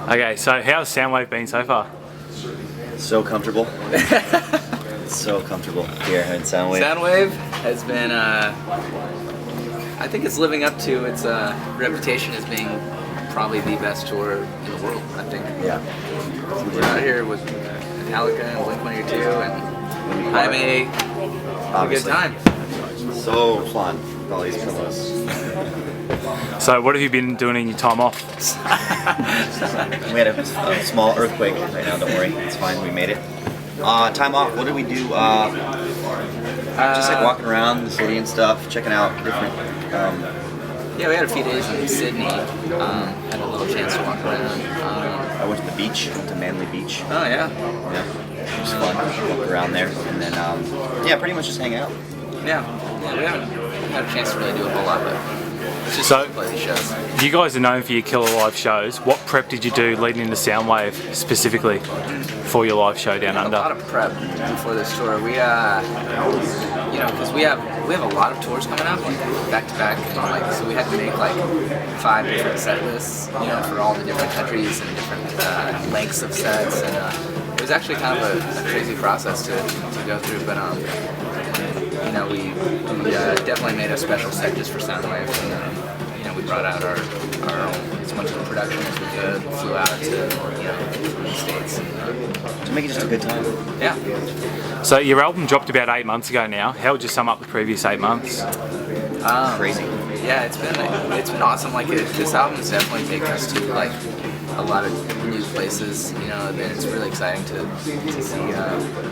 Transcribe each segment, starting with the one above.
Okay, so how's Soundwave been so far? So comfortable. So comfortable here in Soundwave. Soundwave has been, I think it's living up to its reputation as being probably the best tour in the world, I think. Yeah. We're out here with Metallica and Blink-182 and Jaime. Have a good time. So fun with all these pillows. So what have you been doing in your time off? We had a small earthquake right now, don't worry, it's fine, we made it. Time off, what did we do? Just like walking around the city and stuff, checking out different... Yeah, we had a few days in Sydney, had a little chance to walk around. I went to the beach, went to Manly Beach. Oh yeah? Yeah, it was fun, walk around there, and then, yeah, pretty much just hang out. Yeah, we haven't had a chance to really do a whole lot, but it's just So, play these shows. You guys are known for your killer live shows. What prep did you do leading into Soundwave specifically for your live show down under? A lot of prep before this tour. We, you know, because we have a lot of tours coming up, like back to back, and like so we had to make like 5 different set lists, you know, for all the different countries and different lengths of sets, and it was actually kind of a crazy process to go through, but you know, we definitely made a special set just for Soundwave, and you know, we brought out our own, as much of the production as we could, flew out to, you know, the States. To make it just a good time. Yeah. So your album dropped about 8 months ago now. How would you sum up the previous 8 months? Crazy. Yeah, it's been awesome. Like this album's definitely taken us to like a lot of new places, you know, and it's really exciting to see,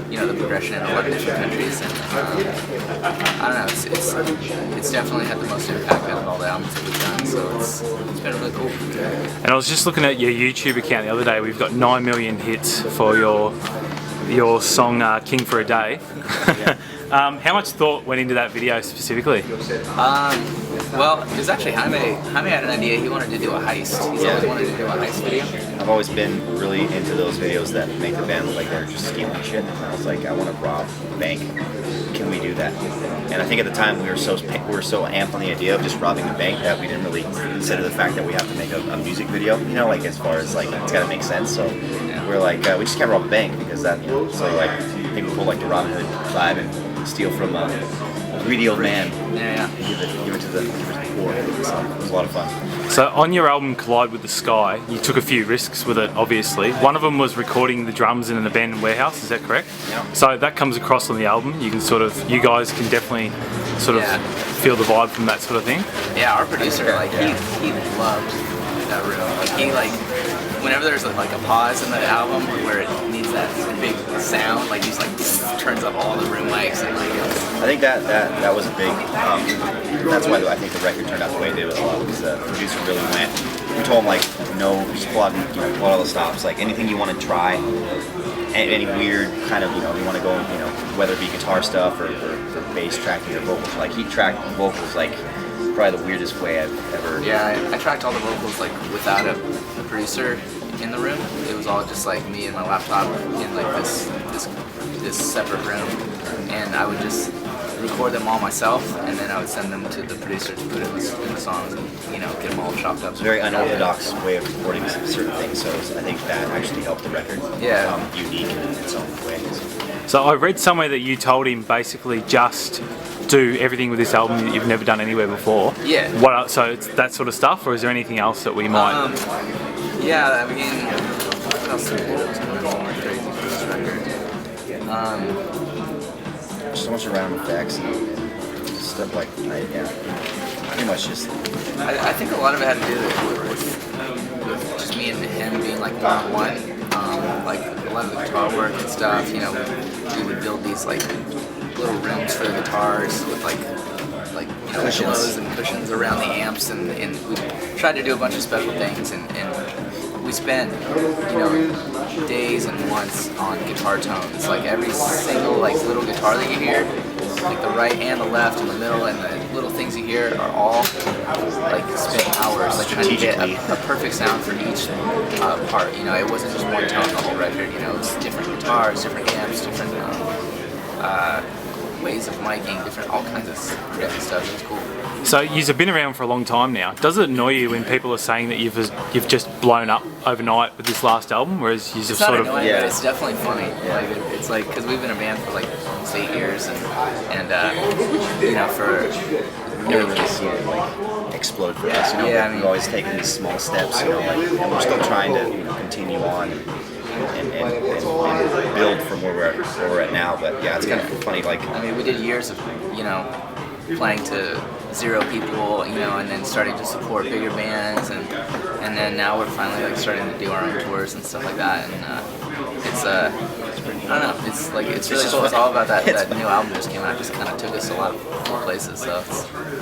you know, the progression in a lot of different countries, and I don't know, it's definitely had the most impact out of all the albums that we've done, so it's been really cool. And I was just looking at your YouTube account the other day. We've got 9 million hits for your song King for a Day. How much thought went into that video specifically? Well, it was actually Jaime had an idea. He wanted to do a heist. He's always wanted to do a heist video. I've always been really into those videos that make the band look like they're just stealing shit. And I was like, I want to rob a bank. Can we do that? And I think at the time we were so amped on the idea of just robbing a bank that we didn't really consider the fact that we have to make a music video. You know, like as far as like it's got to make sense. So we're like, we just can't rob a bank because that. You know, so like I think we pulled like the Robin Hood vibe and steal from a greedy old man. Yeah. Give it to the poor. So it was a lot of fun. So on your album Collide with the Sky, you took a few risks with it, obviously. One of them was recording the drums in an abandoned warehouse, is that correct? Yeah. So that comes across on the album. You guys can definitely sort of feel the vibe from that sort of thing. Yeah, our producer, like, he loved that room. Like, he, like, whenever there's like a pause in the album where it needs that big sound, like he's like turns up all the room mics and like. I think that was a big. That's why I think the record turned out the way it did as well, because the producer really went. We told him like, no, just pull out, you know, pull out all the stops. Like anything you want to try, any weird kind of, you know, you want to go, you know, whether it be guitar stuff or bass tracking or vocals. Like he tracked vocals like probably the weirdest way I've ever. Yeah, I tracked all the vocals like without a producer in the room. It was all just like me and my laptop in like this separate room, and I would just record them all myself, and then I would send them to the producer to put in the songs and, you know, get them all chopped up. It's a very unorthodox way of recording certain things, so I think that actually helped the record become unique in its own way. So I read somewhere that you told him basically just do everything with this album that you've never done anywhere before. Yeah. So it's that sort of stuff, or is there anything else that we might? Yeah, I mean, what else did we do that was kind of crazy for this record? So much around effects and stuff like that. Pretty much just. I think a lot of it had to do with just me and him being like one-on-one. Like a lot of the guitar work and stuff. You know, we would build these like little rooms for the guitars with like you know, pillows and cushions around the amps, and we tried to do a bunch of special things, and we spent, you know, days and months on guitar tones. Like every single like little guitar that you hear, like the right and the left and the middle and the little things you hear are all like spent hours like trying to get a perfect sound for each part. You know, it wasn't just one tone the whole record. You know, it was different guitars, different amps, different ways of miking, all kinds of crazy stuff. It was cool. So you've been around for a long time now. Does it annoy you when people are saying that you've just blown up overnight with this last album, whereas you've It's sort not of annoying, but it's definitely funny. Like it's like because we've been a band for like almost 8 years, and you know, for never really seen it like explode for us. You know, Yeah, I mean- we've always taken these small steps. You know, like, and we're still trying to continue on and build from where we're at now. But yeah, it's kind of funny. Like, I mean, we did years of, playing to 0 people, and then starting to support bigger bands, and then now we're finally like starting to do our own tours and stuff like that, and it's I don't know, it's like it's really cool. It's all about that new album just came out. It just kind of took us a lot of places. So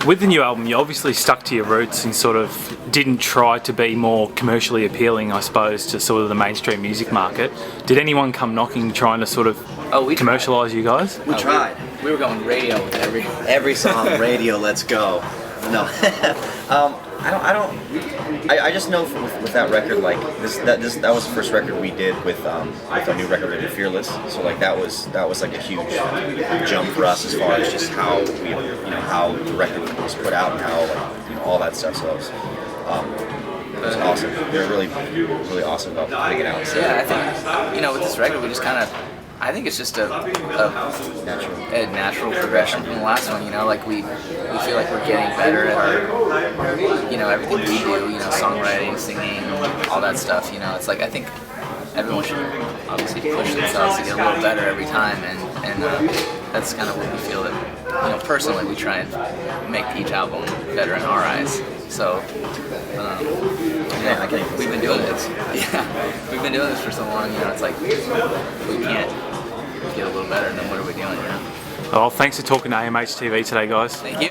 with the new album, you obviously stuck to your roots and sort of didn't try to be more commercially appealing, I suppose, to sort of the mainstream music market. Did anyone come knocking trying to sort of commercialise you guys? we tried. We were going radio with Every song, radio, let's go. No, I just know with that record, like that was the first record we did with our new record, Fearless. So like that was like a huge jump for us as far as just how how the record was put out and how all that stuff. So it was awesome. They're really awesome about putting it out. So. Yeah, I think with this record we just kind of. I think it's just a natural progression from the last one. Like we feel like we're getting better at our, everything we do. Songwriting, singing, all that stuff. It's like I think everyone should obviously push themselves to get a little better every time, and that's kind of what we feel that. Personally, we try and make each album better in our eyes. So. We've been doing this. Yeah, we've been doing this for so long. It's like we can't get a little better. Then what are we doing? Well, thanks for talking to AMH TV today, guys. Thank you.